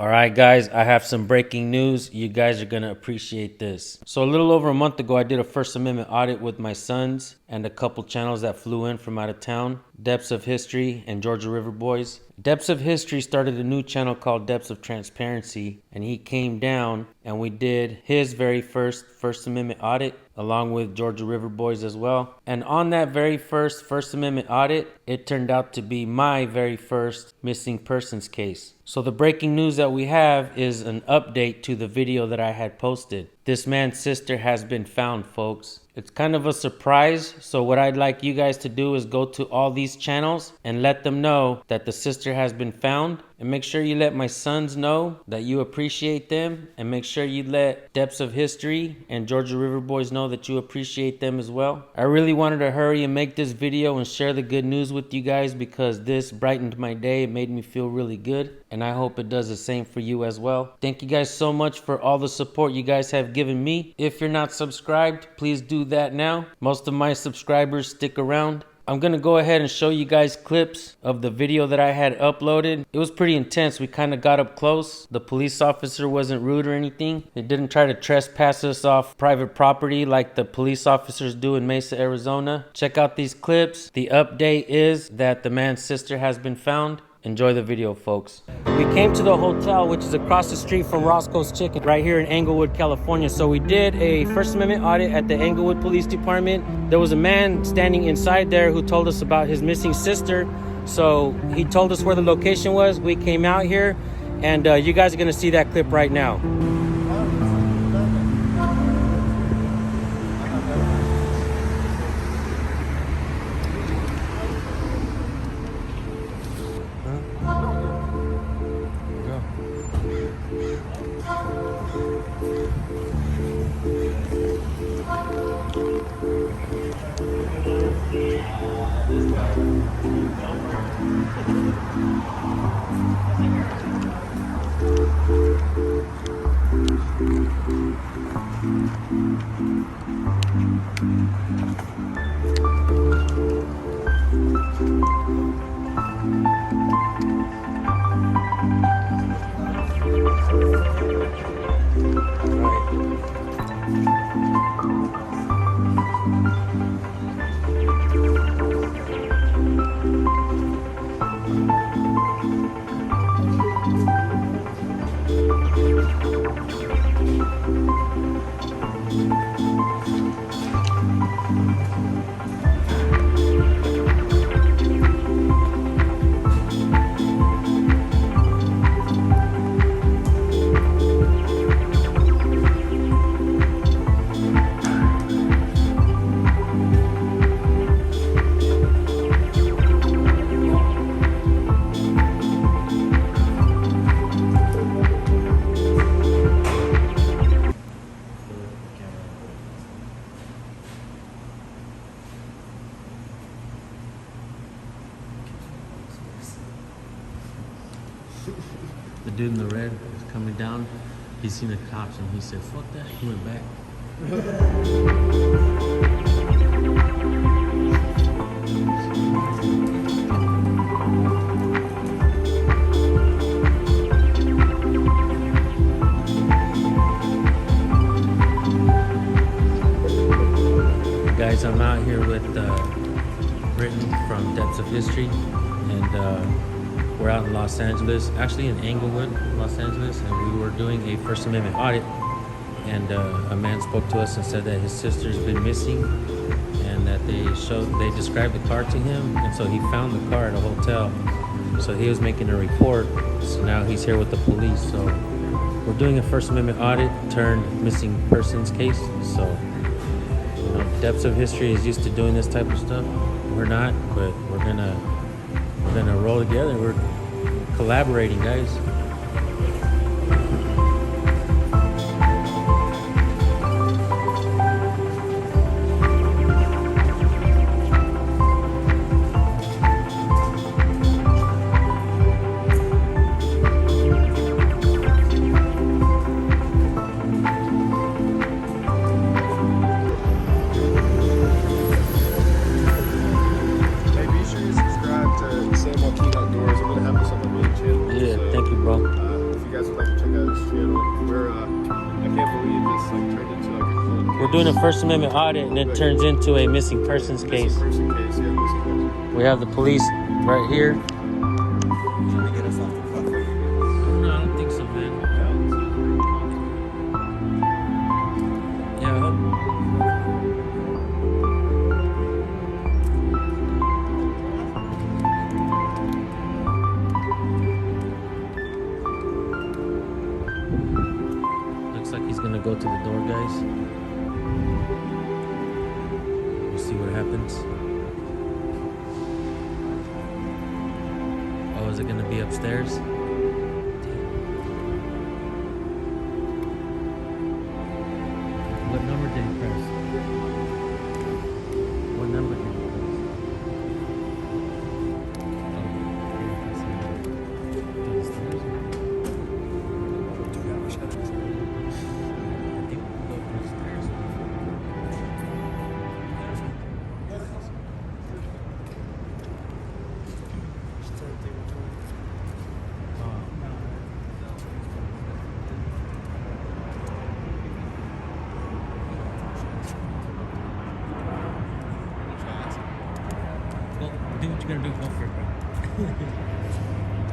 All right, guys, I have some breaking news. You guys are going to appreciate this. So a little over a month ago, I did a First Amendment audit with my sons and a couple channels that flew in from out of town, Depths of History and Georgia River Boys. Depths of History started a new channel called Depths of Transparency, and he came down and we did his very first Amendment audit along with Georgia River Boys as well. And on that very first Amendment audit, it turned out to be my very first missing persons case. So the breaking news that we have is an update to the video that I had posted. This man's sister has been found, folks. It's kind of a surprise, so what I'd like you guys to do is go to all these channels and let them know that the sister has been found. And make sure you let my sons know that you appreciate them. And make sure you let Depths of History and Georgia River Boys know that you appreciate them as well. I really wanted to hurry and make this video and share the good news with you guys because this brightened my day. It made me feel really good. And I hope it does the same for you as well. Thank you guys so much for all the support you guys have given me. If you're not subscribed, please do that now. Most of my subscribers stick around. I'm going to go ahead and show you guys clips of the video that I had uploaded. It was pretty intense. We kind of got up close. The police officer wasn't rude or anything. He didn't try to trespass us off private property like the police officers do in Mesa, Arizona. Check out these clips. The update is that the man's sister has been found. Enjoy the video, folks. We came to the hotel, which is across the street from Roscoe's Chicken, right here in Englewood, California. So we did a First Amendment audit at the Englewood Police Department. There was a man standing inside there who told us about his missing sister. So he told us where the location was. We came out here, and you guys are gonna see that clip right now. The dude in the red was coming down. He seen the cops and he said, "Fuck that." He went back. Guys, I'm out here with Britain from Depths of History, and we're out in Los Angeles, actually in Englewood, Los Angeles, and we were doing a First Amendment audit, and a man spoke to us and said that his sister's been missing, and that they described the car to him, and so he found the car at a hotel. So he was making a report, so now he's here with the police. So we're doing a First Amendment audit turned missing persons case. So, you know, Depths of History is used to doing this type of stuff. We're not, but we're gonna roll together. We're collaborating, guys. Thank you, bro. We're doing a First Amendment audit, and it turns into a missing persons case. Missing person case, yeah, missing person. We have the police right here. Trying to get us off the cuff. No, I don't think so, man. Yeah, I hope. Looks like he's gonna go to the door, guys. We'll see what happens. Oh, is it gonna be upstairs? What number did he press? What number did he press? Oh, he didn't press it. Downstairs? I think we'll go upstairs. Well, do what you're gonna do. Go for it, bro.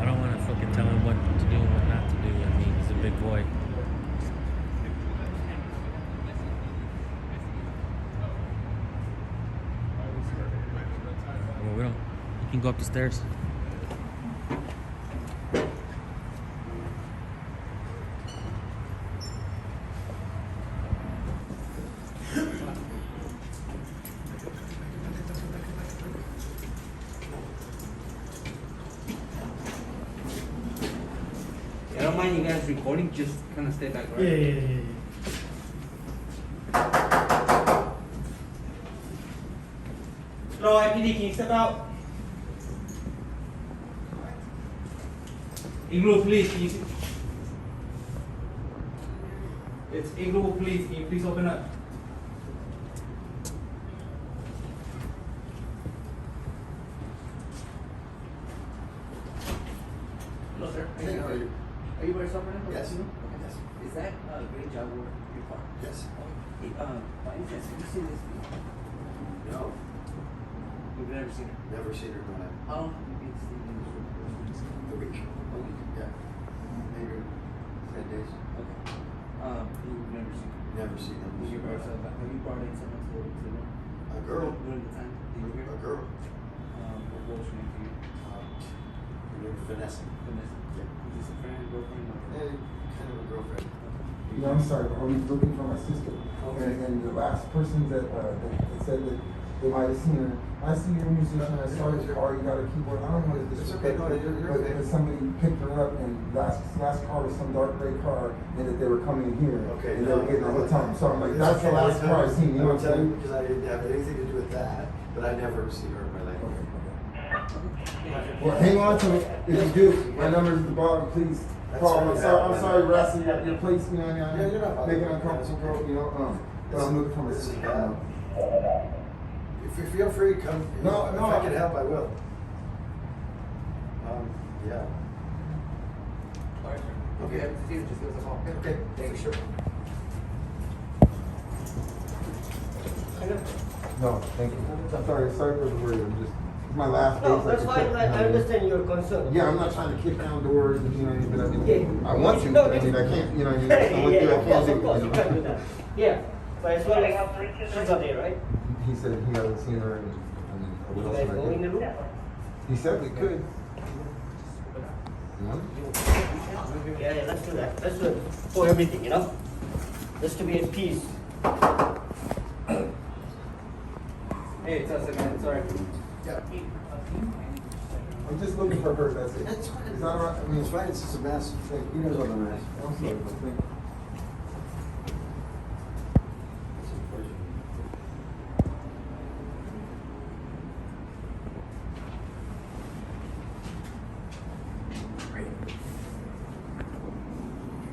I don't want to fucking tell him what to do and what not to do. I mean, he's a big boy. Well, we don't. You can go up the stairs. I don't mind you guys recording, just kind of stay back, right? Yeah. Hello, IPD, can you step out? Igloo, please, can you see? It's Igloo, please, can you please open up? Hello, sir. Hey, how are you? Are you very suffering? Yes. Yes. Yes. Is that a great job work your car? Yes. Hey, by any chance, have you seen this before? No, You've never seen her? never seen her go out. How long have you been staying in this room? A week. A week. Yeah. Maybe 10 days. Okay. You've never seen her? Never seen them. Have you brought in someone to the room? A girl. During the time that you were here? A girl. What was her name for you? Her name was Vanessa. Vanessa. Yeah. Is this a friend, girlfriend, or? Yeah, kind of a girlfriend. Yeah, I'm sorry, but I was looking for my sister. Okay. And the last person that said that they might have seen her, I see you're a musician, I saw your car, you got a keyboard, I don't know if this It's is okay, no, you're okay. but somebody picked her up and last car was some dark gray car and that they were coming here. Okay. And they were getting a hotel. So I'm like, It's that's the okay, last car I seen, you know I'll what I'm tell you saying? because I didn't have anything to do with that, but I never see her in my life. Well, hang on to it. If you do, my number is at the bottom, please call. I'm sorry, Rassi, your place, you know, Yeah, you're not bothered. making uncomfortable, you know, but I'm looking for my This is sister. bad. If you feel free, come. You know, No, if I can help, I will. Yeah. Alright, sir. Okay, have to see her, just give us a call. Okay, for sure. No, thank you. I'm sorry for the word. I'm just, it's my last day. No, that's fine, I understand your concern. Yeah, I'm not trying to kick down doors and, you know, but I mean, Yeah. I want to, No, but I mean, I can't, you know, I want Yeah, to, I of can't do course, it. you can do that. Yeah, but as well as, she's not there, right? He said he hasn't seen her and, You what else guys can I go in do? the room? He said we could. You want? Yeah, let's do that. Let's do it for everything, you know? Just to be at peace. Hey, it's us again, sorry. Yeah. I'm just looking for her, that's it. That's fine. Is that all right? I mean, It's fine, it's just a mess. He knows what a mess. I'm sorry, but thank you.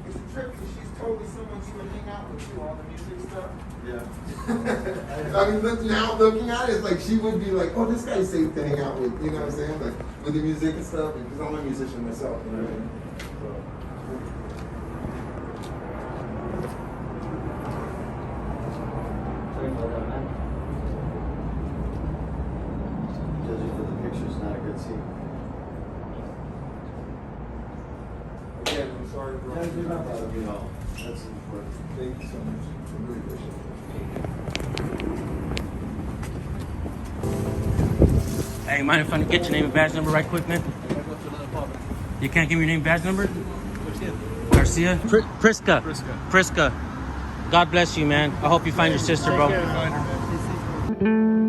It's a trip 'cause she's totally someone you would hang out with too, all the music stuff. Yeah. I mean, looking at it, it's like she would be like, oh, this guy's safe to hang out with, you know what I'm saying? Like, with the music and stuff, because I'm a musician myself, you know what I mean? So. sorry, bro. Yeah, you're not You know, that's important. Thank you so much. I really appreciate it. Hey, mind if I get your name and badge number right quick, man? You can't give me your name and badge number? Garcia? Prisca. Prisca. God bless you, man. I hope you find your sister, bro. Take care.